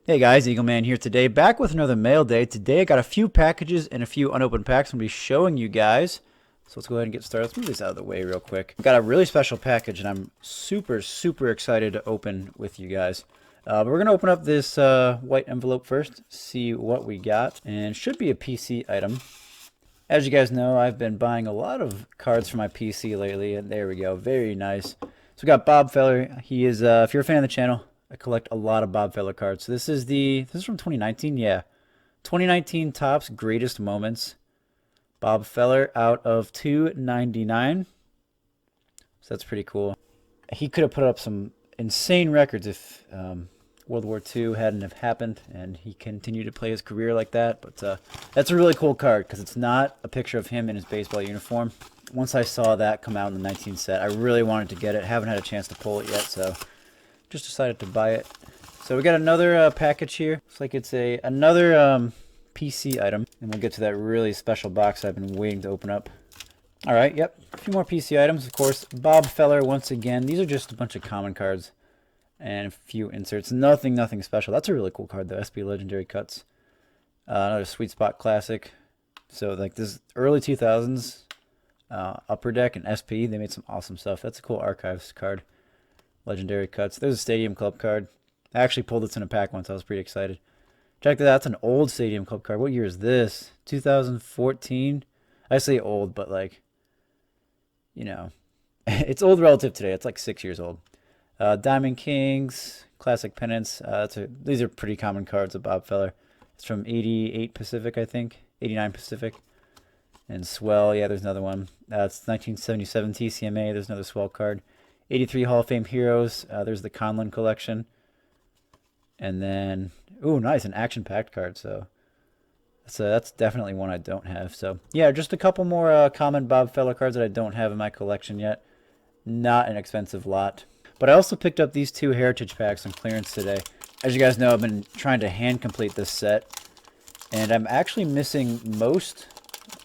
Hey guys, Eagle Man here today, back with another mail day. Today I got a few packages and a few unopened packs I'm going to be showing you guys. So let's go ahead and get started. Let's move this out of the way real quick. I've got a really special package and I'm super excited to open with you guys. But we're going to open up this white envelope first, see what we got. And it should be a PC item. As you guys know, I've been buying a lot of cards for my PC lately, and there we go, very nice. So we got Bob Feller. He is, if you're a fan of the channel, I collect a lot of Bob Feller cards. So this is from 2019, yeah. 2019 Topps Greatest Moments. Bob Feller out of 299. So that's pretty cool. He could have put up some insane records if World War II hadn't have happened and he continued to play his career like that. But that's a really cool card because it's not a picture of him in his baseball uniform. Once I saw that come out in the 19 set, I really wanted to get it. Haven't had a chance to pull it yet, so just decided to buy it. So we got another package here. Looks like it's another PC item. And we'll get to that really special box I've been waiting to open up. Alright, yep. A few more PC items, of course. Bob Feller once again. These are just a bunch of common cards. And a few inserts. Nothing special. That's a really cool card though. SP Legendary Cuts. Another Sweet Spot Classic. So like this early 2000s Upper Deck and SP. They made some awesome stuff. That's a cool Archives card. Legendary Cuts. There's a Stadium Club card. I actually pulled this in a pack once. I was pretty excited. Check that out. That's an old Stadium Club card. What year is this? 2014? I say old, but like, you know, it's old relative today. It's like 6 years old. Diamond Kings, Classic Pennants. These are pretty common cards of Bob Feller. It's from 88 Pacific, I think. 89 Pacific. And Swell, yeah, there's another one. It's 1977 TCMA. There's another Swell card. 83 Hall of Fame Heroes. There's the Conlon collection. And then, ooh, nice, an action-packed card. So that's definitely one I don't have. So yeah, just a couple more common Bob Feller cards that I don't have in my collection yet. Not an expensive lot. But I also picked up these two Heritage packs on clearance today. As you guys know, I've been trying to hand complete this set. And I'm actually missing most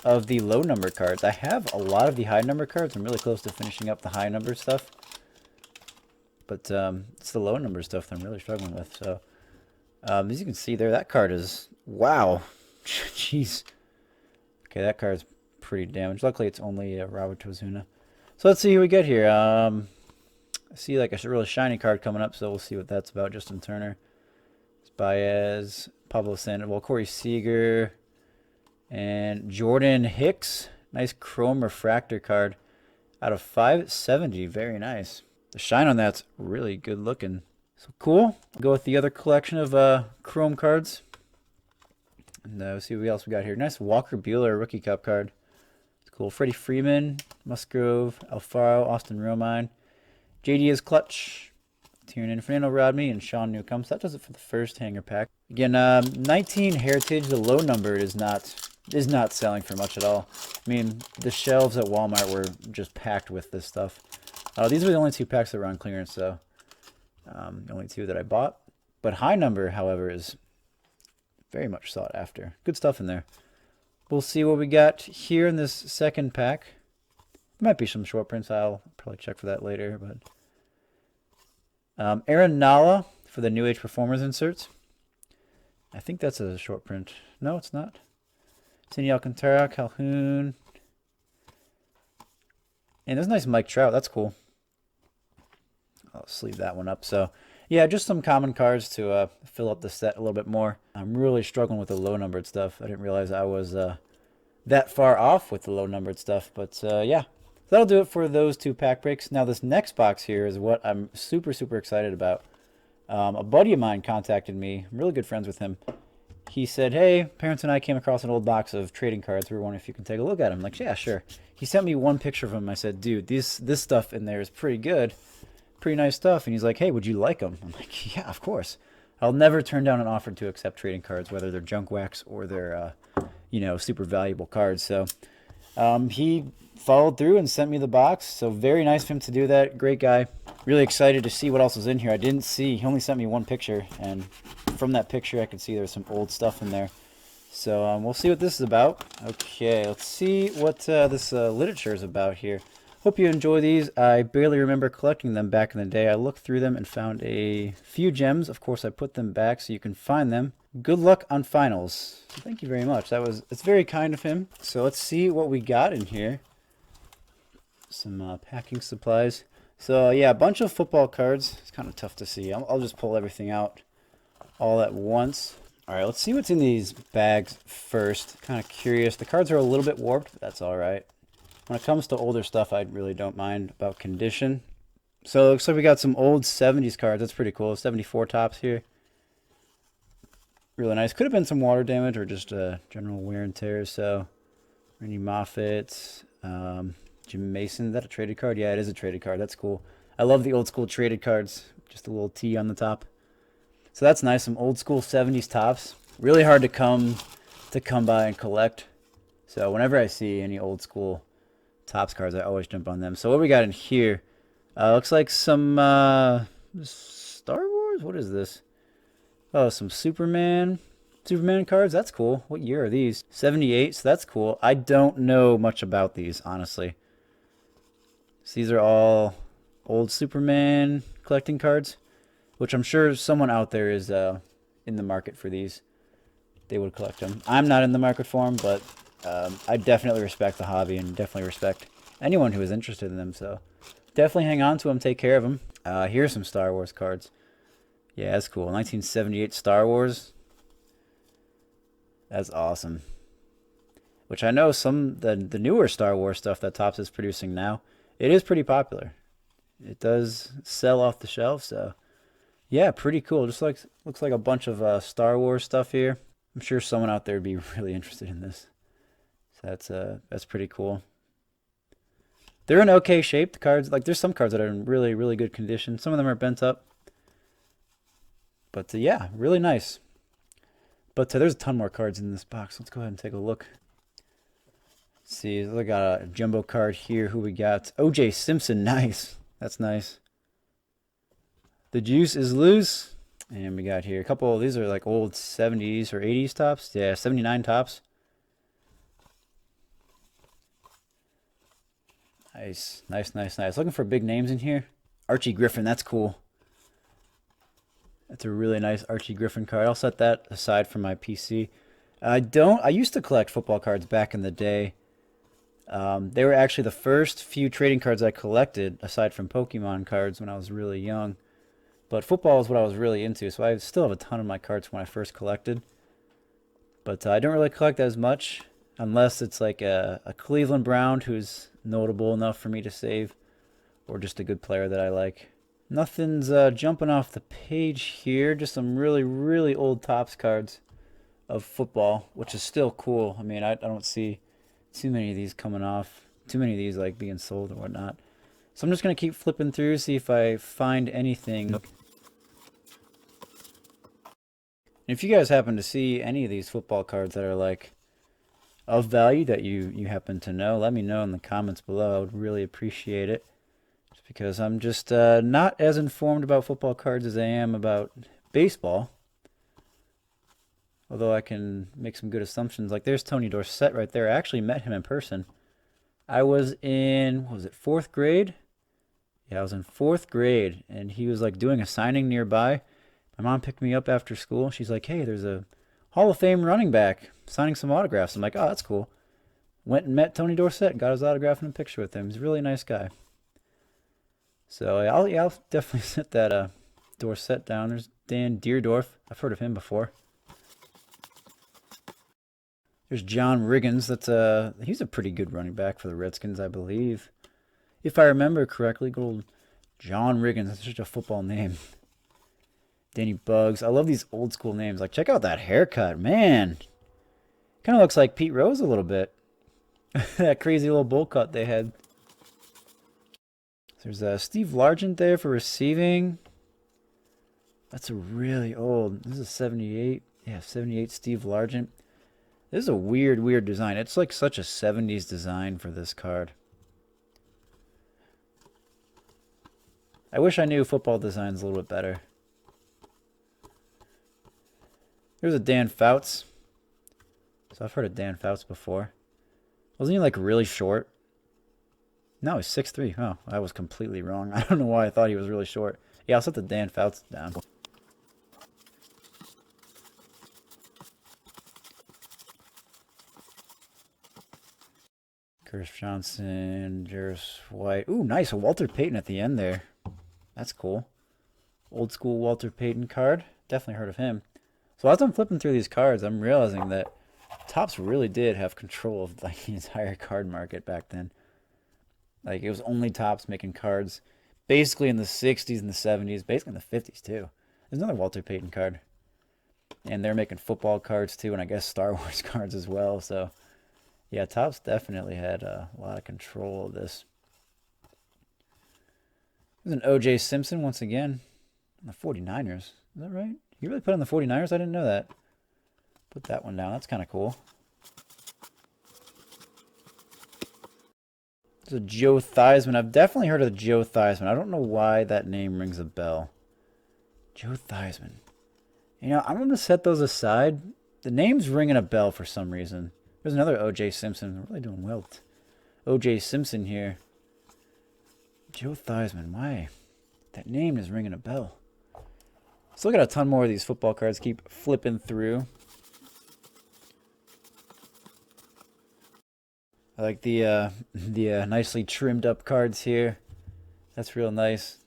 of the low number cards. I have a lot of the high number cards. I'm really close to finishing up the high number stuff. But it's the low number stuff that I'm really struggling with. So as you can see there, that card is, wow. Jeez. Okay, that card's pretty damaged. Luckily, it's only Robert Ozuna. So let's see who we get here. I see like a really shiny card coming up, so we'll see what that's about. Justin Turner, Baez, Pablo Sandoval, Corey Seager, and Jordan Hicks. Nice chrome refractor card out of 570. Very nice. The shine on that's really good looking. So cool. I'll go with the other collection of chrome cards. And we'll see what else we got here. Nice Walker Buehler rookie cup card. It's cool. Freddie Freeman, Musgrove, Alfaro, Austin Romine. JD is Clutch, Tiernan, Fernando Rodney, and Sean Newcomb. So that does it for the first hanger pack. Again, 19 Heritage, the low number is not selling for much at all. I mean, the shelves at Walmart were just packed with this stuff. These were the only two packs that were on clearance, so the only two that I bought. But high number, however, is very much sought after. Good stuff in there. We'll see what we got here in this second pack. Might be some short prints. I'll probably check for that later. But Aaron Nala for the New Age Performers inserts. I think that's a short print. No, it's not. Cindy Alcantara, Calhoun. And there's a nice Mike Trout. That's cool. I'll sleeve that one up. So, yeah, just some common cards to fill up the set a little bit more. I'm really struggling with the low-numbered stuff. I didn't realize I was that far off with the low-numbered stuff. But, yeah. So that'll do it for those two pack breaks. Now this next box here is what I'm super excited about. A buddy of mine contacted me. I'm really good friends with him. He said, hey, parents and I came across an old box of trading cards. We were wondering if you can take a look at them. I'm like, yeah, sure. He sent me one picture of them. I said, dude, this stuff in there is pretty good. Pretty nice stuff. And he's like, hey, would you like them? I'm like, yeah, of course. I'll never turn down an offer to accept trading cards, whether they're junk wax or they're, super valuable cards. So he followed through and sent me the box. So very nice of him to do that. Great guy. Really excited to see what else was in here. I didn't see. He only sent me one picture, and from that picture I could see there's some old stuff in there. So we'll see what this is about. Okay, let's see what this literature is about here. Hope you enjoy these. I barely remember collecting them back in the day. I looked through them and found a few gems. Of course, I put them back so you can find them. Good luck on finals. Thank you very much. It's very kind of him. So let's see what we got in here. Some packing supplies. So yeah, a bunch of football cards. It's kind of tough to see. I'll just pull everything out all at once. All right, let's see what's in these bags first. Kind of curious. The cards are a little bit warped, but that's all right. When it comes to older stuff, I really don't mind about condition. So it looks like we got some old 70s cards. That's pretty cool. 74 tops here. Really nice. Could have been some water damage or just general wear and tear. So Randy Moffat, Jim Mason. Is that a traded card? Yeah, it is a traded card. That's cool. I love the old school traded cards. Just a little T on the top. So that's nice. Some old school 70s tops. Really hard to come by and collect. So whenever I see any old school Topps cards, I always jump on them. So what we got in here? Looks like some Star Wars? What is this? Oh, some Superman cards. That's cool. What year are these? 78, so that's cool. I don't know much about these, honestly. So these are all old Superman collecting cards, which I'm sure someone out there is in the market for these. They would collect them. I'm not in the market for them, but I definitely respect the hobby and definitely respect anyone who is interested in them. So definitely hang on to them, take care of them. Here's some Star Wars cards. Yeah, that's cool. 1978 Star Wars. That's awesome. Which I know the newer Star Wars stuff that Topps is producing now, it is pretty popular. It does sell off the shelf, so yeah, pretty cool. Just like looks like a bunch of Star Wars stuff here. I'm sure someone out there would be really interested in this. So that's pretty cool. They're in okay shape. The cards, like there's some cards that are in really, really good condition. Some of them are bent up. But yeah, really nice. But there's a ton more cards in this box. Let's go ahead and take a look. Let's see, we got a jumbo card here. Who we got? O.J. Simpson. Nice. That's nice. The juice is loose. And we got here a couple of these are like old 70s or 80s tops. Yeah, 79 tops. Nice, nice, nice, nice. Looking for big names in here. Archie Griffin, that's cool. That's a really nice Archie Griffin card. I'll set that aside from my PC. I used to collect football cards back in the day. They were actually the first few trading cards I collected, aside from Pokemon cards when I was really young. But football is what I was really into, so I still have a ton of my cards when I first collected. But I don't really collect as much, unless it's like a Cleveland Brown who's notable enough for me to save, or just a good player that I like. Nothing's jumping off the page here, just some really, really old Topps cards of football, which is still cool. I mean, I don't see too many of these coming off, too many of these like being sold or whatnot. So I'm just going to keep flipping through, see if I find anything. Nope. If you guys happen to see any of these football cards that are like of value that you happen to know, let me know in the comments below. I would really appreciate it. Just because I'm just not as informed about football cards as I am about baseball. Although I can make some good assumptions. Like there's Tony Dorsett right there. I actually met him in person. I was in, what was it, 4th grade? Yeah, I was in 4th grade, and he was like doing a signing nearby. My mom picked me up after school. She's like, hey, there's a Hall of Fame running back signing some autographs. I'm like, oh, that's cool. Went and met Tony Dorsett and got his autograph and a picture with him. He's a really nice guy. So I'll definitely set that Dorsett down. There's Dan Dierdorf. I've heard of him before. There's John Riggins. He's a pretty good running back for the Redskins, I believe. If I remember correctly, good old John Riggins. That's such a football name. Danny Bugs. I love these old school names. Like, check out that haircut, man. Kind of looks like Pete Rose a little bit. That crazy little bowl cut they had. There's Steve Largent there for receiving. That's a really old. This is 78. Yeah, 78 Steve Largent. This is a weird, weird design. It's like such a 70s design for this card. I wish I knew football designs a little bit better. There's a Dan Fouts. So I've heard of Dan Fouts before. Wasn't he like really short? No, he's 6'3". Oh, I was completely wrong. I don't know why I thought he was really short. Yeah, I'll set the Dan Fouts down. Curtis Johnson, Jarvis White. Ooh, nice. A Walter Payton at the end there. That's cool. Old school Walter Payton card. Definitely heard of him. So as I'm flipping through these cards, I'm realizing that Topps really did have control of like the entire card market back then. Like it was only Topps making cards basically in the 60s and the 70s, basically in the 50s too. There's another Walter Payton card. And they're making football cards too, and I guess Star Wars cards as well. So yeah, Topps definitely had a lot of control of this. There's an O.J. Simpson once again on the 49ers. Is that right? You really put on the 49ers? I didn't know that. Put that one down. That's kind of cool. There's a Joe Theismann. I've definitely heard of Joe Theismann. I don't know why that name rings a bell. Joe Theismann. You know, I'm going to set those aside. The name's ringing a bell for some reason. There's another O.J. Simpson. We're really doing well. O.J. Simpson here. Joe Theismann. Why? That name is ringing a bell. Still got a ton more of these football cards. Keep flipping through. I like the nicely trimmed up cards here. That's real nice.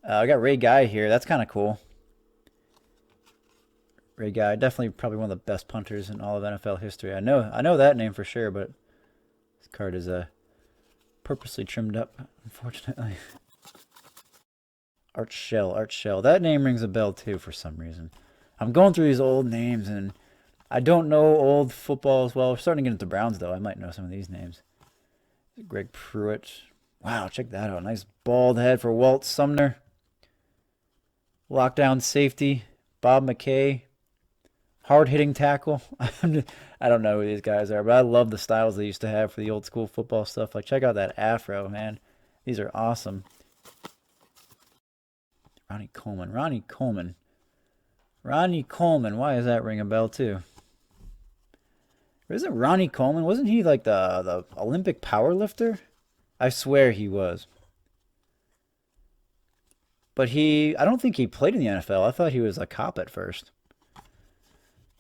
I got Ray Guy here. That's kind of cool. Ray Guy, definitely probably one of the best punters in all of NFL history. I know that name for sure, but this card is purposely trimmed up, unfortunately. Art Shell. That name rings a bell too for some reason. I'm going through these old names and I don't know old football as well. We're starting to get into Browns though. I might know some of these names. Greg Pruett. Wow, check that out. Nice bald head for Walt Sumner. Lockdown safety. Bob McKay. Hard-hitting tackle. I don't know who these guys are, but I love the styles they used to have for the old school football stuff. Like, check out that afro, man. These are awesome. Ronnie Coleman. Why does that ring a bell, too? Or is it Ronnie Coleman? Wasn't he like the Olympic powerlifter? I swear he was. But I don't think he played in the NFL. I thought he was a cop at first.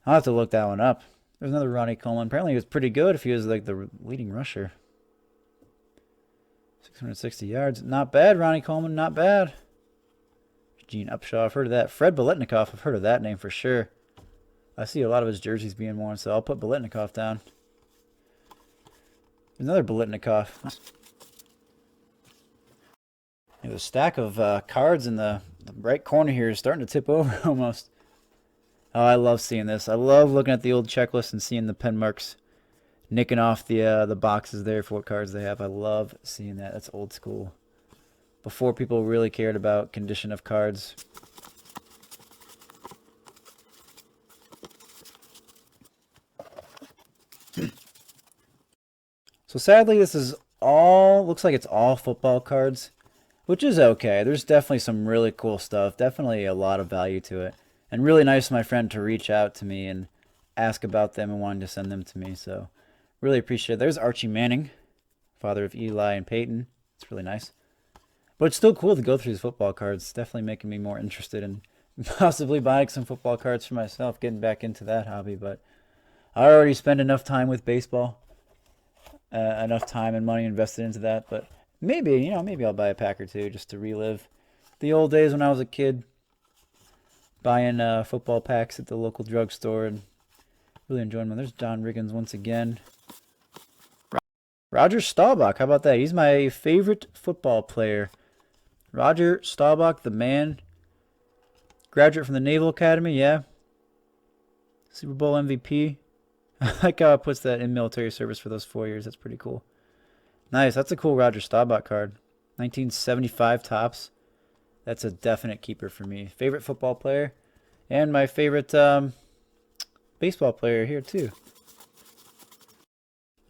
I'll have to look that one up. There's another Ronnie Coleman. Apparently he was pretty good if he was like the leading rusher. 660 yards. Not bad, Ronnie Coleman. Not bad. Gene Upshaw. I've heard of that. Fred Biletnikoff. I've heard of that name for sure. I see a lot of his jerseys being worn, so I'll put Biletnikoff down. There's another Biletnikoff. There's a stack of cards in the right corner here is starting to tip over almost. Oh, I love seeing this. I love looking at the old checklist and seeing the pen marks nicking off the boxes there for what cards they have. I love seeing that. That's old school. Before people really cared about condition of cards. So sadly, this is all, looks like it's all football cards, which is okay. There's definitely some really cool stuff. Definitely a lot of value to it. And really nice of my friend to reach out to me and ask about them and wanting to send them to me. So really appreciate it. There's Archie Manning, father of Eli and Peyton. It's really nice. But it's still cool to go through these football cards. It's definitely making me more interested in possibly buying some football cards for myself, getting back into that hobby. But I already spend enough time with baseball, enough time and money invested into that. But maybe, maybe I'll buy a pack or two just to relive the old days when I was a kid, buying football packs at the local drugstore and really enjoying them. There's Don Riggins once again. Roger Staubach, how about that? He's my favorite football player. Roger Staubach, the man. Graduate from the Naval Academy, yeah. Super Bowl MVP. I like how it puts that in military service for those 4 years. That's pretty cool. Nice. That's a cool Roger Staubach card. 1975 Topps. That's a definite keeper for me. Favorite football player. And my favorite baseball player here, too.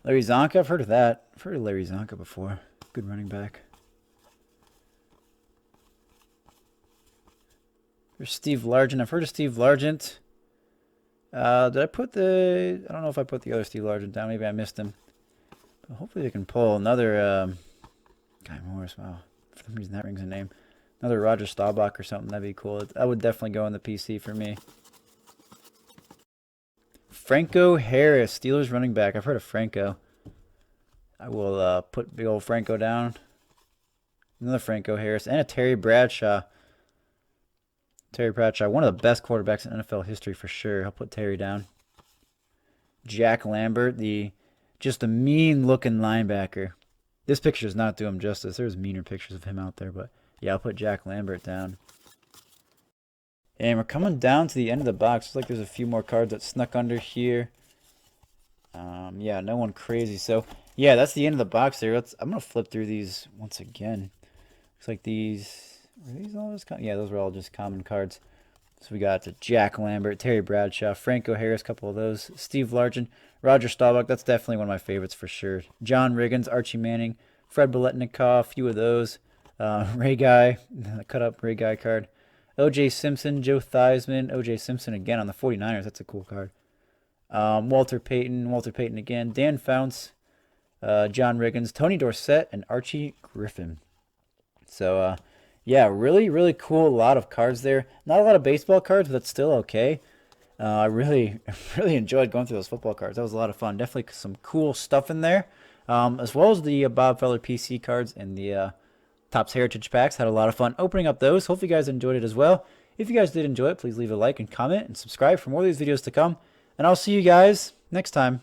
Larry Zonka. I've heard of that. I've heard of Larry Zonka before. Good running back. There's Steve Largent. I've heard of Steve Largent. Did I put I don't know if I put the other Steve Largent down. Maybe I missed him. But hopefully we can pull another Guy Morris, wow. For some reason that rings a name. Another Roger Staubach or something, that'd be cool. That would definitely go in the PC for me. Franco Harris, Steelers running back. I've heard of Franco. I will put big old Franco down. Another Franco Harris. And a Terry Bradshaw. Terry Bradshaw, one of the best quarterbacks in NFL history for sure. I'll put Terry down. Jack Lambert, just a mean-looking linebacker. This picture does not do him justice. There's meaner pictures of him out there, but yeah, I'll put Jack Lambert down. And we're coming down to the end of the box. Looks like there's a few more cards that snuck under here. Yeah, no one crazy. So, yeah, that's the end of the box there. I'm going to flip through these once again. Looks like these... Were these all just... Yeah, those were all just common cards. So we got Jack Lambert, Terry Bradshaw, Franco Harris, a couple of those. Steve Largent, Roger Staubach. That's definitely one of my favorites for sure. John Riggins, Archie Manning, Fred Biletnikoff, a few of those. Ray Guy, cut up Ray Guy card. O.J. Simpson, Joe Theismann, O.J. Simpson again on the 49ers. That's a cool card. Walter Payton again. Dan Founts, John Riggins, Tony Dorsett, and Archie Griffin. So, yeah, really, really cool. A lot of cards there. Not a lot of baseball cards, but that's still okay. I really enjoyed going through those football cards. That was a lot of fun. Definitely some cool stuff in there. As well as the Bob Feller PC cards and the Topps Heritage Packs. Had a lot of fun opening up those. Hopefully you guys enjoyed it as well. If you guys did enjoy it, please leave a like and comment and subscribe for more of these videos to come. And I'll see you guys next time.